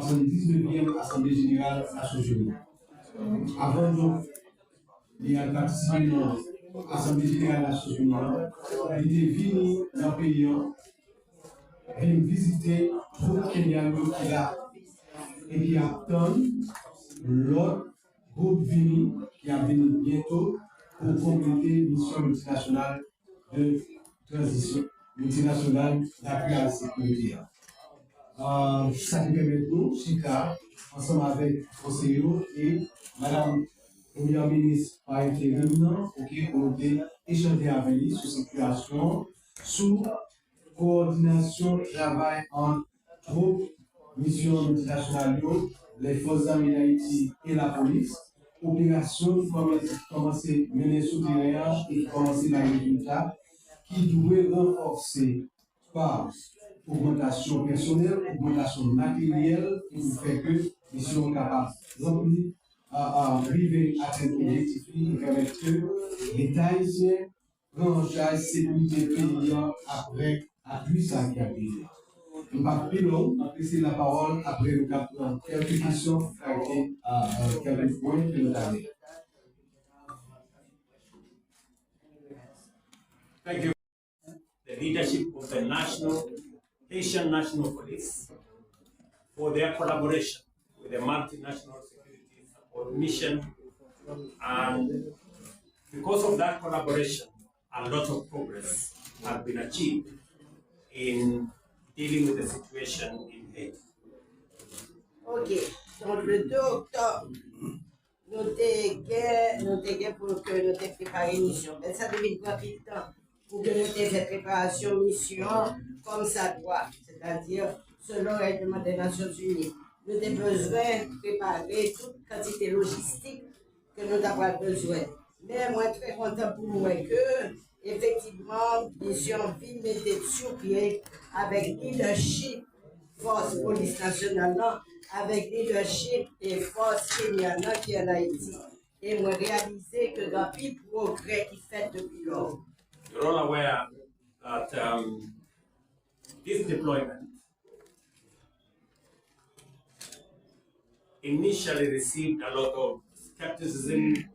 79e Assemblée Générale Nations Unies. Avant donc, il y a participé à l'Assemblée Générale Nations Unies. Il est venu dans le pays, il est visité tout Kenya qui a et qui attend l'autre groupe venu qui a venu bientôt pour compléter mission multinationale de transition, multinationale d'appui à la sécurité. Ça nous permet de nous, Chika, ensemble avec Conseillot et Madame Première ministre par intérim, pour échanger avec lui sur cette situation, sous coordination travail entre troupes, missions multinationales, les forces armées d'Haïti et la police, opération qui commence à mener sous terrain et qui commence à résultat, qui doit renforcer par augmentation personnelle, augmentation matérielle, qui fait que nous sommes capables d'arriver à cet objectif et permettre que l'État haïtien prend en charge la sécurité paysan après appui ça qui a payé. Nous ne pas plus long, on laisser la parole après le quelques questions à quelques points que nous avons. Thank you. The leadership of the Haitian National Police for their collaboration with the multinational security support mission, and because of that collaboration, a lot of progress has been achieved in dealing with the situation in Haiti. Ok, donc le 2 octobre, nous avons pour que nous ayons préparé une mission. Mais ça devait prendre du temps pour que nous ayons fait préparation mission comme ça doit, c'est-à-dire selon le règlement des Nations Unies. Nous avons besoin de préparer toute quantité logistique que nous avons besoin. Mais moi, très content pour moi que, effectivement, mission ville mettait sur pied avec leadership, force police nationale, avec leadership et force kenyane qui est en Haïti. Et moi, réaliser que dans le progrès qui fait depuis lors. You're all aware that this deployment initially received a lot of skepticism,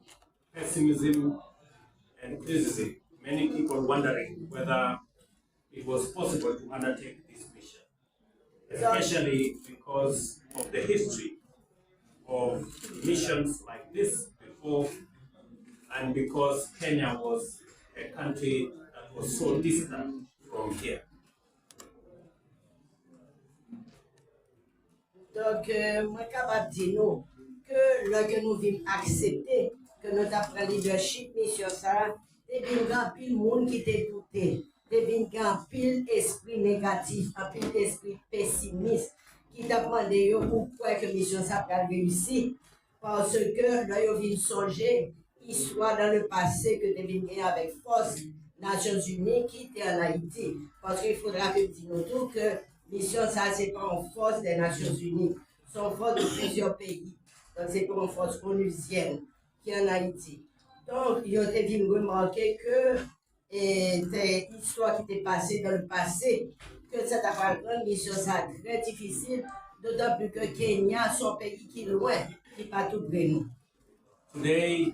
pessimism, and criticism. Many people wondering whether it was possible to undertake this mission, especially because of the history of missions like this before, and because Kenya was a country that was so distant from here. Donc, moi, capable de dire que lorsque nous vîmes accepter que nous avons leadership mission ça, il y a un pile monde qui était douté, il y a un pile esprit négatif, un pile esprit pessimiste qui t'a demandé pourquoi que mission ça va réussir, parce que là, ils viennent songer histoire dans le passé que tu viens avec force Nations Unies qui était en Haïti, parce qu'il faudra que nous disions que mission ça c'est pas une force des Nations Unies, c'est une force de plusieurs pays. Donc c'est pas une force onusienne qui est en Haïti. Donc ils ont été remarquer que des histoires qui étaient passées dans le passé, que cette grande mission ça très difficile, d'autant plus que Kenya son pays qui est loin, qui n'est pas tout près nous. Today,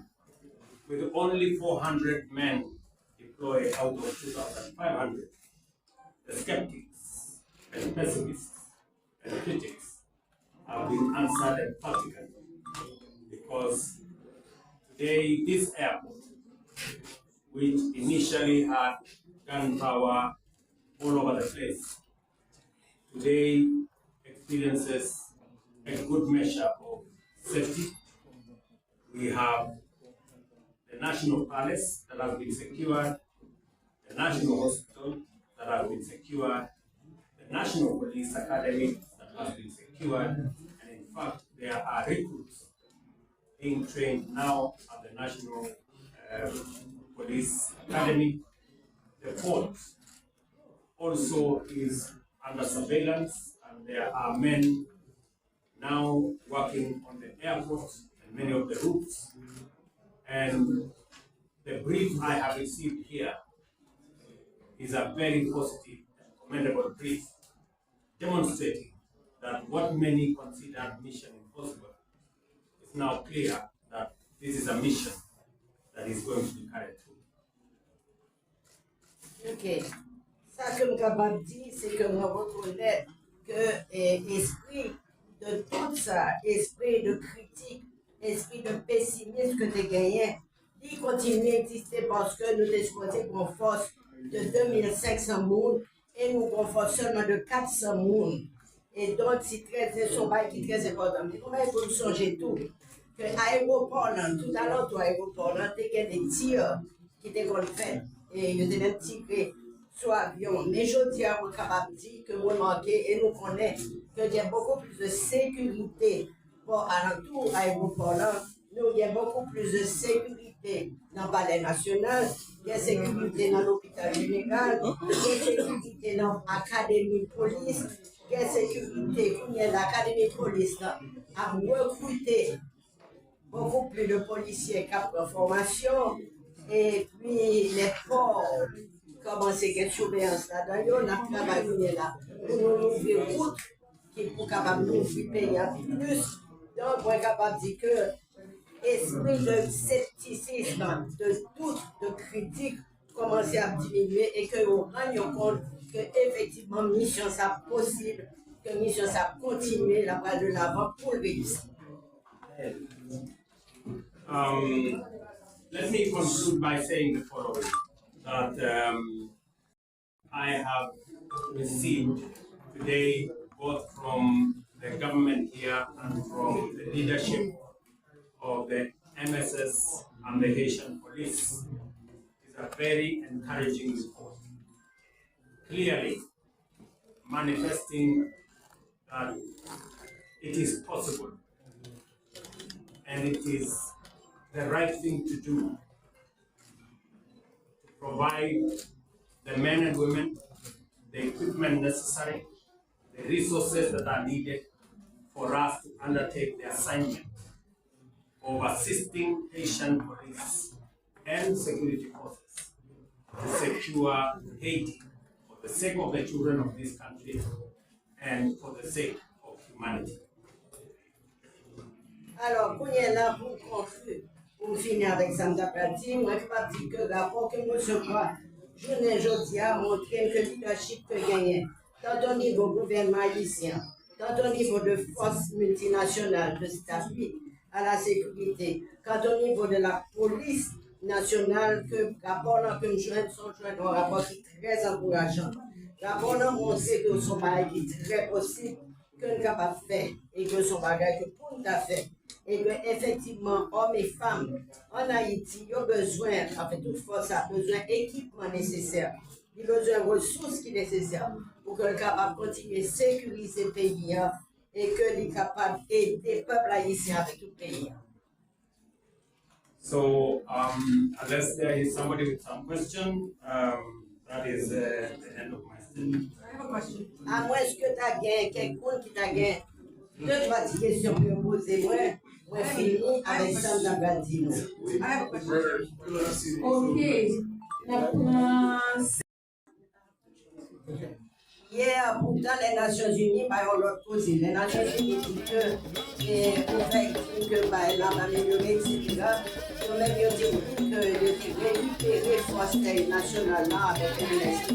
with only 400 men deployed out of 2,500, the skeptics and pessimists and critics have been answered emphatically, because today this airport, which initially had gun power all over the place, today experiences a good measure of safety. We have the National Palace that has been secured, the National Hospital that has been secured, the National Police Academy that has been secured, and in fact, there are recruits being trained now at the National Police Academy. The port also is under surveillance, and there are men now working on the airport and many of the routes. And the brief I have received here is a very positive and commendable brief, demonstrating that what many considered mission impossible is now clear that this is a mission that is going to be carried through. Ok. Ça que je suis capable de dire, c'est que je reconnais que l'esprit de tout ça, esprit de critique, esprit de pessimisme que tu as gagné, il continue à exister parce que nous exploitons une force de 2500 monde et nous avons une force seulement de 400 monde. Et donc, c'est un bail qui est très important. Mais comment il faut changer tout? Que l'aéroport, tout à l'heure, l'aéroport, tu as des tirs qui étaient fait. Et il y a des mêmes tirés sur l'avion. Mais je dis à vous capable de dire que vous manquez et nous connaissons qu'il y a beaucoup plus de sécurité pour alentour l'aéroport. Nous, il y a beaucoup plus de sécurité dans le palais national, il y a sécurité dans l'hôpital général, il y a sécurité dans l'académie de police, il y a sécurité, il y a l'académie de police à recruter beaucoup plus de policiers qui ont en formation, et puis les ports, comment c'est qu'il y a une surveillance là-dedans, on a travaillé là, pour nous ouvrir route, qui est pour capable de nous ouvrir payer un peu plus. Donc, on est capable de dire que l'esprit de scepticisme, de doute, de critique commence à diminuer et que nous rendions compte que effectivement mission ça possible, que mission ça continue la balle de l'avant pour le réussir. Let me conclude by saying the following, that I have received today, both from the government here and from the leadership of the MSS and the Haitian police, is a very encouraging report, clearly manifesting that it is possible and it is the right thing to do to provide the men and women the equipment necessary, the resources that are needed for us to undertake the assignment of assisting Haitian police and security forces to secure Haiti for the sake of the children of this country and for the sake of humanity. Alors, pour y là, pour finir avec ça, je ne peux pas dire que le rapport que nous recevons, je a montré que le leadership peut gagner, tant au niveau gouvernement haïtien, tant au niveau de forces multinationales de stabilité à la sécurité, quant au niveau de la police nationale, que le rapport que nous jouons un rapport qui est très encourageant. Le rapport nous montre que son bagage est très possible, que nous sommes capables de faire, et que son bagage que pour nous faire. Et que effectivement, hommes et femmes en Haïti ont besoin, en fait, toutefois, ça a besoin d'équipement nécessaire, ils ont besoin de ressources qui sont nécessaires pour que le capable de continuer à sécuriser le pays et que les capables d'aider le peuple haïtien avec tout le pays. So, unless there is somebody with some question, that is the end of my statement. I have a question. À moins que tu as gagné, quelqu'un qui t'a gagné, deux, trois questions pour me poser, moi, fini avec ça dans la dîme. I have a question. Okay. Hier, pourtant, les Nations Unies, on l'a posé. Les Nations Unies disent que l'on a amélioré, etc. On a dit que récupérer les forces nationales avec l'UNESCO.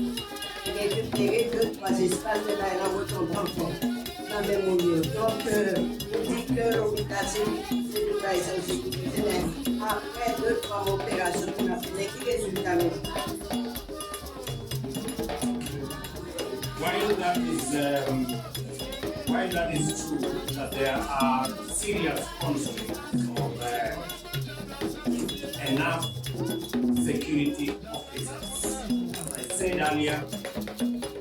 Récupérer deux, trois espaces de la retombée encore dans le même milieu. Donc, on dit que l'hôpital, c'est de la sécurité. Mais après deux, trois opérations qu'on a fait, qui résultat While that is true, that there are serious constraints of enough security officers. As I said earlier,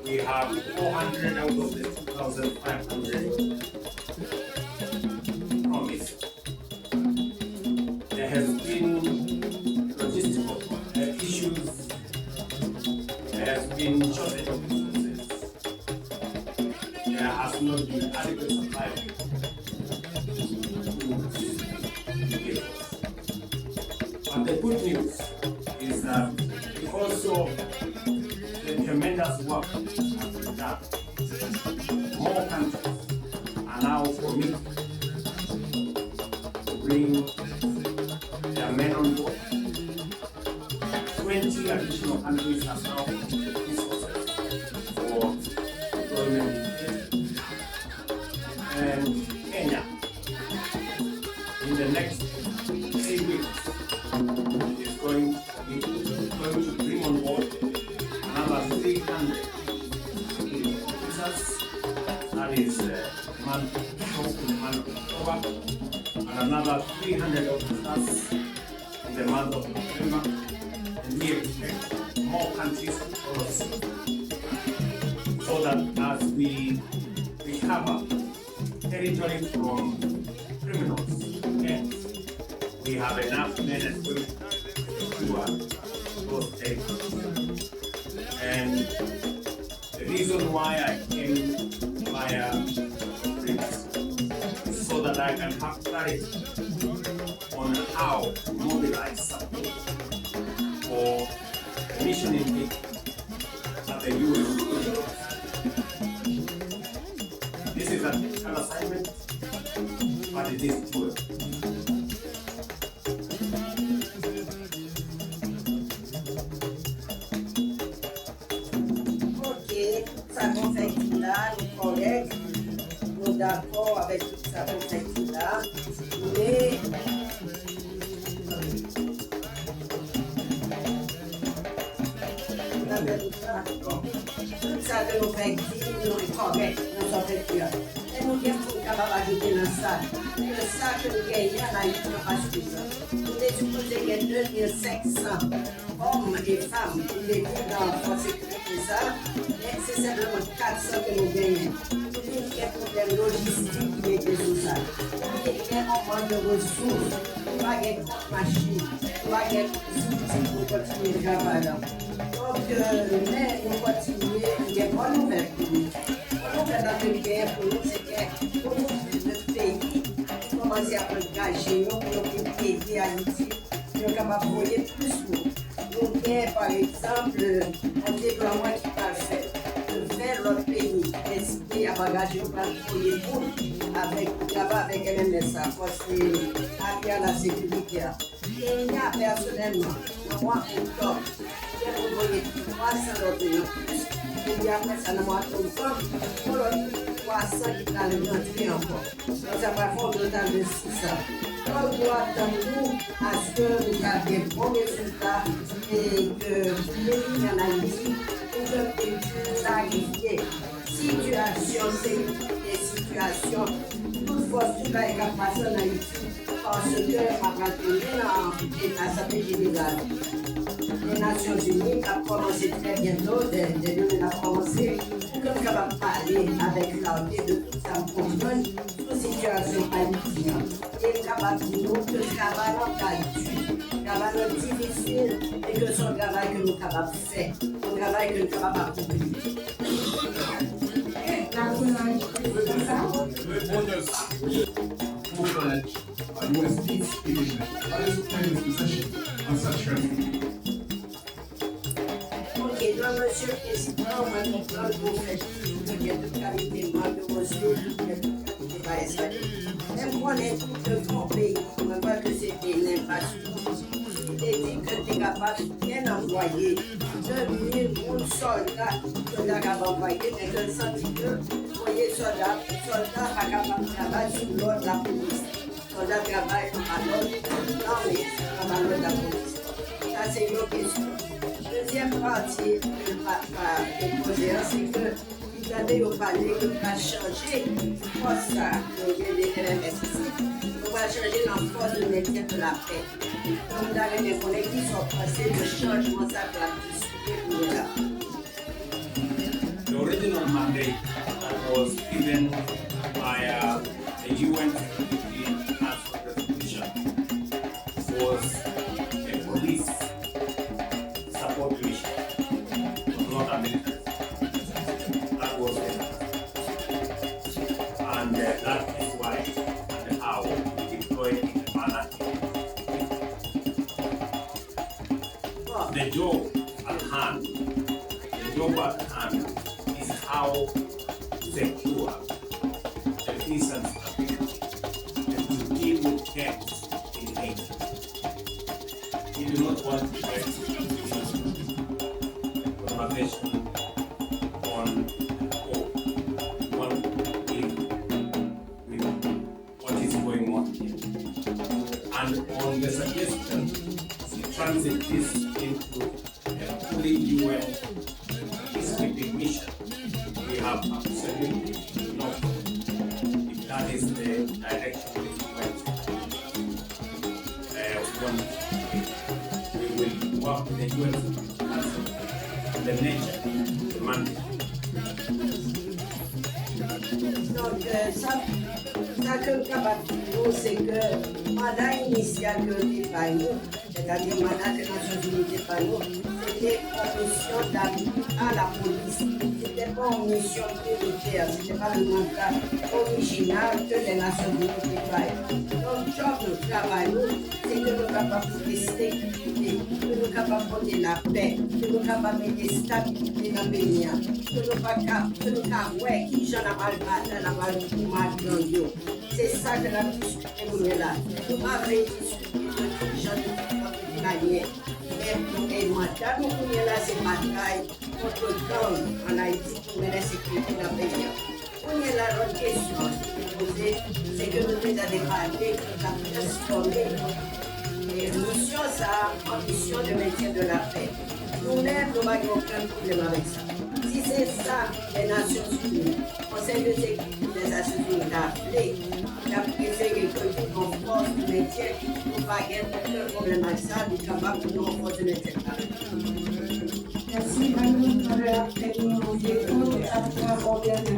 we have 400 out of the 2,500 promised. There has been logistical issues. There has been shortage of resources. There has not been adequate supply of vehicles. But the good news is that because of the tremendous work that has been done, more countries to bring their men on board. 20 additional countries have now committed resources for deployment in Kenya. And Kenya, in the next 3 weeks, is going to bring on board another 300 officers. That is month of October, and another 300 officers in the month of November. And we expect more countries to follow suit, so that as we recover territory from criminals, yes, we have enough men and women to secure those territories. And the reason why I came via trips is so that I can have clarity on how to mobilize support for the mission in at the UN. This is a difficult assignment, but it is doable. Ok, ça qu'on fait tout là, nous correct, nous d'accord avec tout ça qu'on fait tout là, mais tout ça que nous fait dire, nous est correct, nous sommes fait pire. Et nous sommes capables d'ajouter dans ça. Le ça que nous gagnons en Haïti n'est pas suffisant. Nous sommes supposés gagner 2500 hommes et femmes pour les vivre dans la sécurité ça. Mais c'est simplement 400 que nous gagnons. Il y a des problèmes logistiques qui étaient sur ça. Il y a un manque de ressources. Il y a des machines. Il y a des outils pour continuer le travail. Donc, mais nous continuons, il y a une bonne nouvelle pour nous. Bonne nouvelle dans le pays pour nous, c'est que pour nous, le pays commence à engager nous pour nous aider à Haïti. Nous sommes capables de voyer plus nous. Nous avons par exemple un déploiement qui va faire vers l'autre pays, décider à bagager pour voyer pour avec MMSA, parce que à la sécurité. Et il y a personnellement, moi, octobre, j'ai envoyé 300 autres plus. Et puis après ça, nous avons pour l'autre 300 qui dans le rentrer encore. Donc ça va faire un total de 600. Donc nous attendons à ce que nous ayons des bons résultats et que les lignes en Haïti pour que clarifier situation, sécurité, situation, toute force, tout va être passé en Haïti parce que ma pratique dans l'Assemblée générale. Les Nations Unies ont commencé très bientôt, des domaines ont commencé, pour qu'on puisse parler avec clarté de tout ça, comprendre toute situation haïtienne. Et capable de nous que le travail est travail difficile et que son travail que nous sommes capables de faire, un travail que nous sommes capables d'accomplir. US peace division. What is Kenya's position on such transfer? Ok, donc, Monsieur le Président, on va comprendre que vous faites il y a toute qualité de ressources, il y a toute qualité de respect. Même moi, les trucs de ton pays, on ne voit que c'était l'impasse. Il est dit que tu es capable de bien envoyer 2000 soldats capables d'envoyer, mais que le senti que voyez soldats pas capables de travailler sur l'ordre de la police. Soldats travaillent à l'ordre, l'armée, à l'ordre de la police. Ça, c'est une question. Deuxième partie que je posais, c'est que vous avez parlé que va changer force de MMSC. On va changer la force de maintien de la paix. Donc, vous avez des collègues qui sont passés de changement, ça va discuter pour là. The original mandate that was given by the UN Security Council resolution was a police support mission, not a military. That was it. And that is why and how we deployed in the manner. The job at hand is how to secure the peace and stability camps in Haiti. We do not want to get conversation on one thing with what is going on here. And on the suggestion to transit this into a fully UN peacekeeping mission, we have absolutely no if that is the direction we went. We will work with the UN Council, the nature, the mandate. Donc, ça que le capable de dire, c'est que le mandat initial que nous avons, c'est-à-dire le mandat que les Nations Unies avons, c'était une mission d'appui à la police. Ce n'était pas une mission militaire, ce n'était pas le mandat original que les Nations Unies avaient. Donc, le job de travail, c'est que nous sommes capables de sécurité, que nous sommes capables de porter la paix, que nous sommes capables de mettre stabilité dans le pays, que nous sommes capables de qui j'en a mal dans le. C'est ça que la discussion est là. Nous n'avons pas discuté de gens de manière. Et maintenant, nous sommes là, c'est bataille contre le gang en Haïti pour la sécurité dans le pays. On est là, l'autre question qui est posée, c'est que nous devons débattre, nous avons transformé les missions en mission de maintien de la paix. Nous-mêmes, nous n'avons aucun problème avec ça. Si c'est ça, les Nations Unies, le Conseil de sécurité des Nations Unies a appelé, il a préféré que nous avons force de maintien, nous n'avons pas aucun problème avec ça, nous sommes capables de nous force de maintien. Merci, Madame. Après, nous avons des comptes et après, on vient de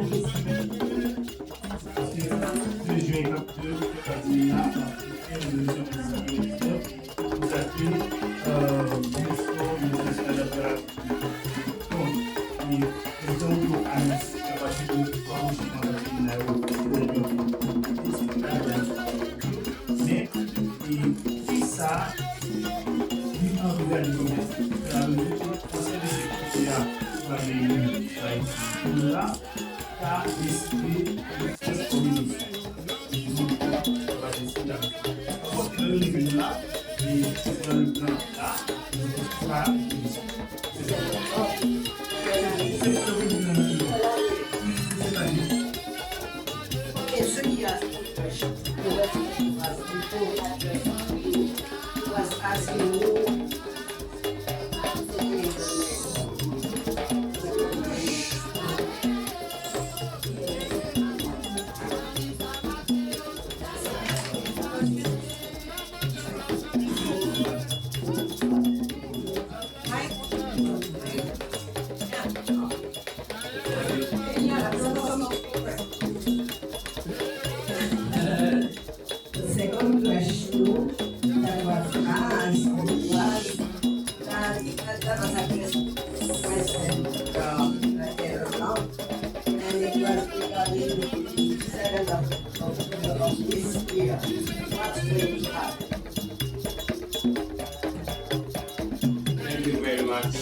Thank you very much.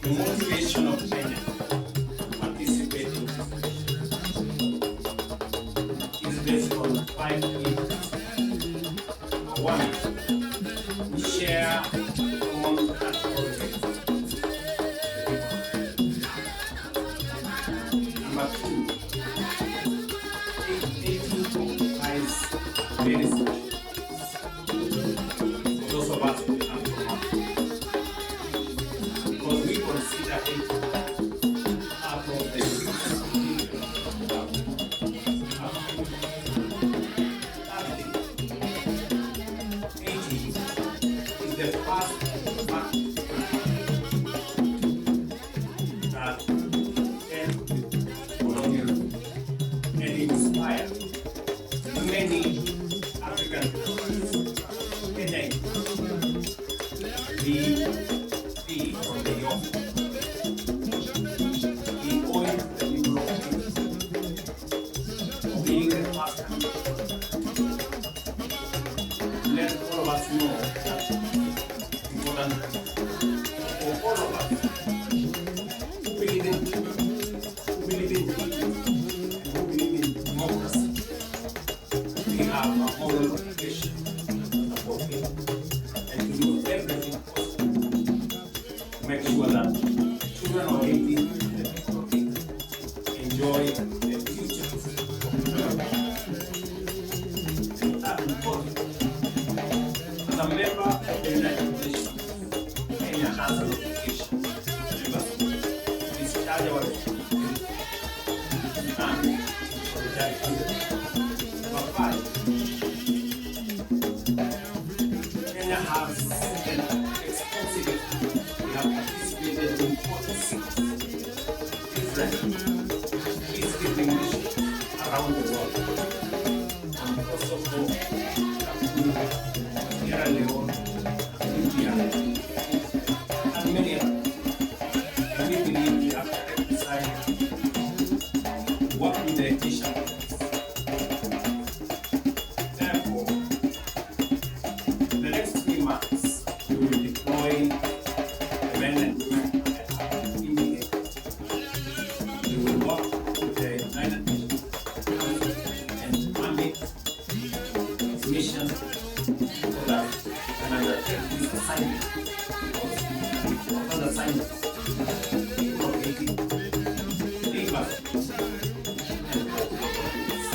The motivation of Kenya to participate in this is based on 5 things. One, we share common cultural traits. Number 2, Haiti occupies very special. Those of us who come from Africa, because we consider it part of the Haiti is the first country that colonial and inspired many African countries. The from the young. The oil that we brought in, being the first country. Let all of us know that important for all of us who believe in peace, who believe in democracy, have a moral obligation to support him and to do everything possible to make sure that children of Haiti and the people of Haiti enjoy the future of development. That's important. As a member of the United Nations, Kenya has an obligation to discharge our responsibility and solidarity. Number 5, Kenya has an extensive, we have participated in 46 different peacekeeping missions around the world. And Kosovo, Cameroon, Sierra Leone, Libya, and many others. And we believe we have to take the side to work with the Haitian. Therefore, the next 3 months, we will deploy the men and women that are immediate. We will work with the United Nations and mandate mission so that we can undertake this assignment. Another assignment. People of Haiti, leave us and hope for peace.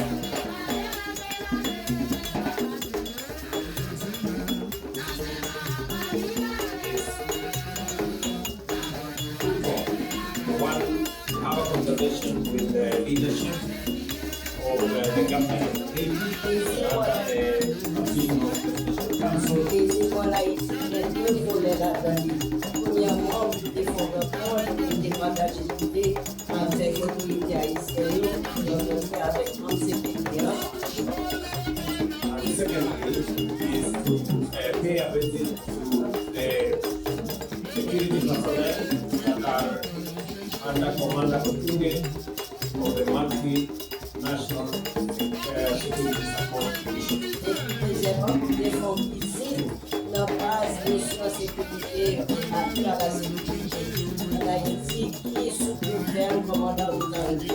One, have a conversation with the leadership of the government of Haiti under the constitution of the Special Council. Et c'est pour l'Haïti, les deux volets là-dedans. Premièrement, des fondateurs, des mandats d'idées avec l'autorité haïtienne, avec l'enseignement. And secondly, is to pay a visit to the security personnel that are under Commander Kotunge of the multinational security support mission. Deuxièmement, des fonds visibles dans la base des sécurité à la sécurité en Haïti qui est sous gouverne commandant Oudangui.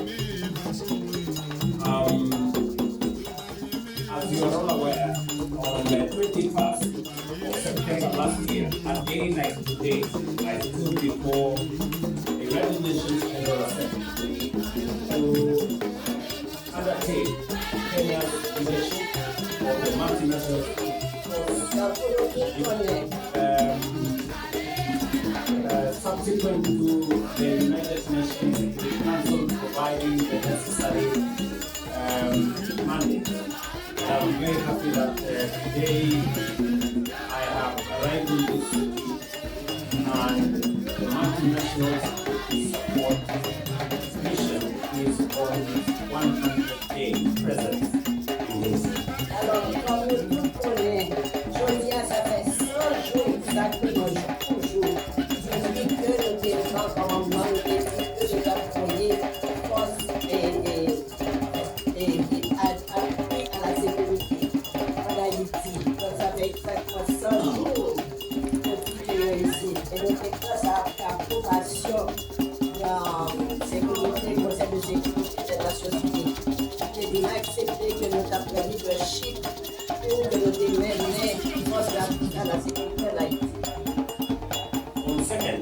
As you are all aware, on the 21st of September last year, a day like today, I stood before a United Nations General Assembly to undertake Kenya's leadership of the multinational subsequent to the United Nations Security Council providing the necessary mandate. I'm very happy that today I have arrived in this city and the multinational support mission is on its 100-day presence in this city. Alors, comme nous tous connaissons, je dis à ça fait 100 jours exactement, jour pour jour. Je dis que le territoire commandement, le territoire que j'ai appuyé, force et à la sécurité en Haïti. Donc, ça fait exactement 100 jours depuis que je suis ici. Et donc, grâce à l'approbation dans sécurité, Conseil de sécurité des Nations Unies, j'ai bien accepté que nous avons pris leadership pour que nous démenions force à la sécurité en Haïti. On second,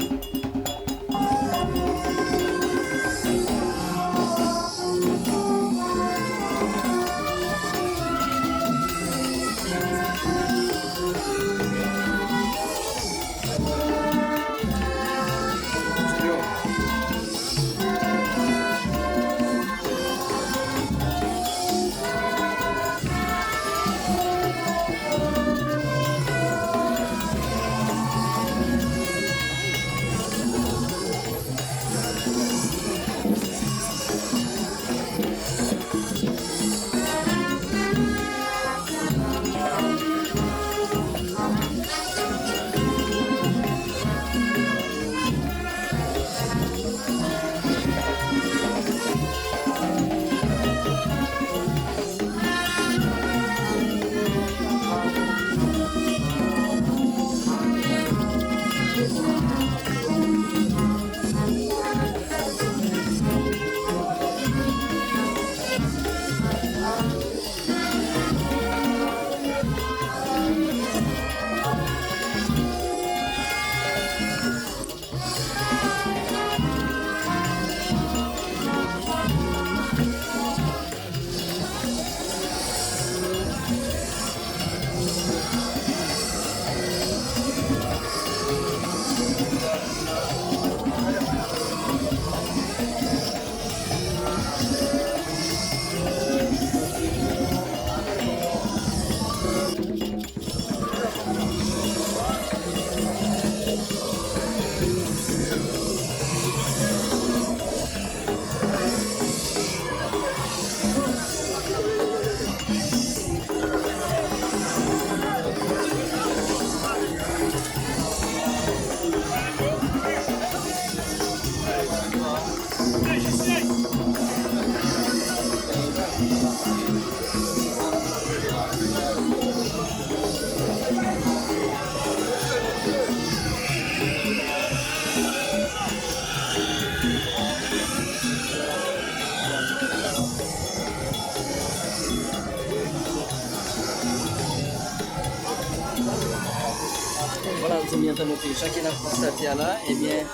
amis internautes, chacun a constaté là, eh bien,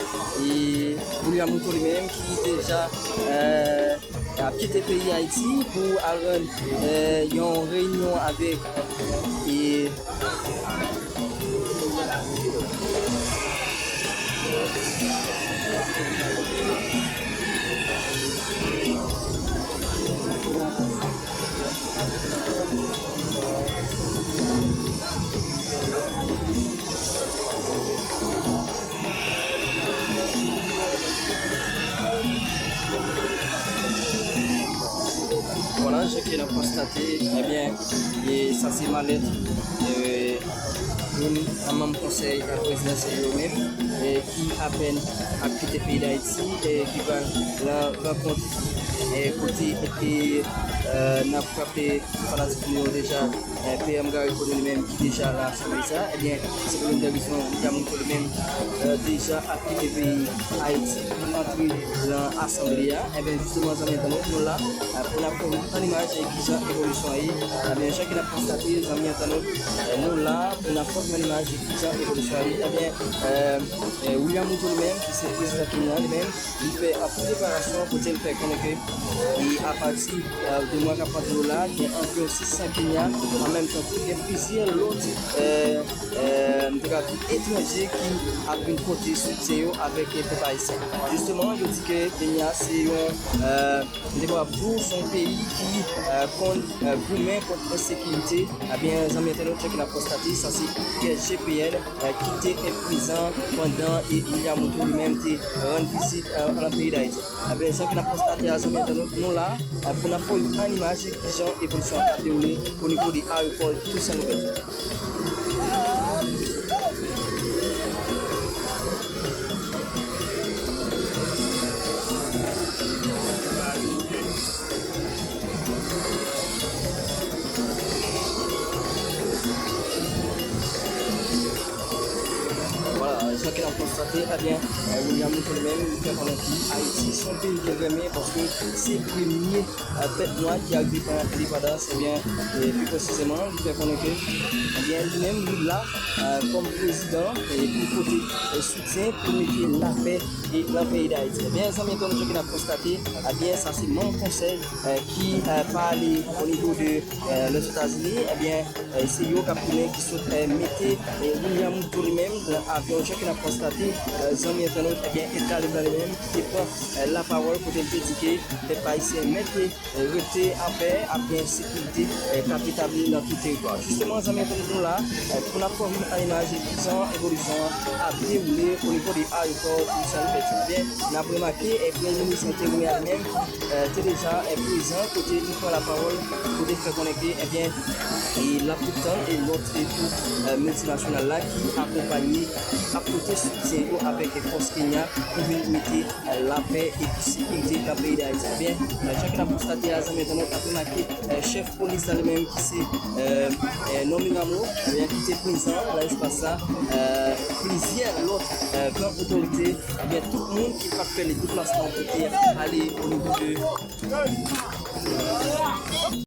et William Mouton lui-même qui déjà a quitté le pays Haïti pour avoir une réunion avec et voilà, ce qu'il a constaté, eh bien, et ça c'est ma lettre. Un membre conseil à la présidence lui-même qui à peine a quitté le pays d'Haïti et qui va la rencontrer côté et n'a frappé fanatiquement déjà PM Gary pour lui-même qui déjà là sur ça et bien c'est pour une direction qui lui-même déjà a quitté le pays Haïti pour entrer dans l'Assemblée et bien justement ça maintenant nous là pour la première en image qui a évolution et bien chacun a constaté ça maintenant nous là pour la première image qui a évolution et bien William Mouton lui-même qui c'est président Kenya lui-même il fait une préparation pour le faire connaître et à partir de mois qu'après là il y a environ 600 Kenyans en même temps il y a plusieurs autres étrangers qui ont une côté soutien avec les peuples haïtiens. Justement, je dis que Kenya c'est son pays qui compte gourmet contre la sécurité. Eh bien, les amis internautes qui l'ont constaté, ça c'est que GPL qui était présent pendant et William Mouton lui-même qui rend visite dans le pays d'Haïti. Eh bien, ça qui l'a constaté, les amis internautes, nous là, pour nous faire une image qui ont évolution à dérouler au niveau des aéroports tout ça nous. Ce qu'il a constaté, eh bien, William Mouton lui-même, il fait connaître Haïti, son pays qui est vraiment parce que c'est le premier bête noire qui a vécu pendant l'indépendance, eh bien, et plus précisément, il fait connaître que, eh bien, lui-même, lui là, comme président, et pour côté soutien pour mettre la paix et le pays d'Haïti. Eh bien, ça maintenant, ce qu'il a constaté, eh bien, ça c'est mon conseil qui parle au niveau de les États-Unis, eh bien, c'est eux qui souhaitent mettre William Mouton lui-même dans l'avion. A constaté, Zami internaute, eh bien, État de lui-même qui prend la parole pour dédiquer les Haïtiens mettre rester en paix, à bien sécurité, capitale dans tout le territoire. Justement, Zami internaute, là, pour la première image qui sont évolution à dérouler au niveau des aéroports pour saluer bien. On a remarqué, et le Premier ministre intérieur lui-même qui est déjà présent, côté il prend la parole pour faire connecter, eh bien, et la Poutan et l'autre équipe multinationale là qui accompagne côté soutien avec les forces Kenya pour limiter la paix et la sécurité dans le pays d'Haïti. Bien, chacun a constaté à maintenant a remarqué chef police lui-même qui s'est nommé Namo, qui était présent dans l'espace là, plusieurs autres grandes autorités, bien tout le monde qui va faire les déplacements pour aller au niveau de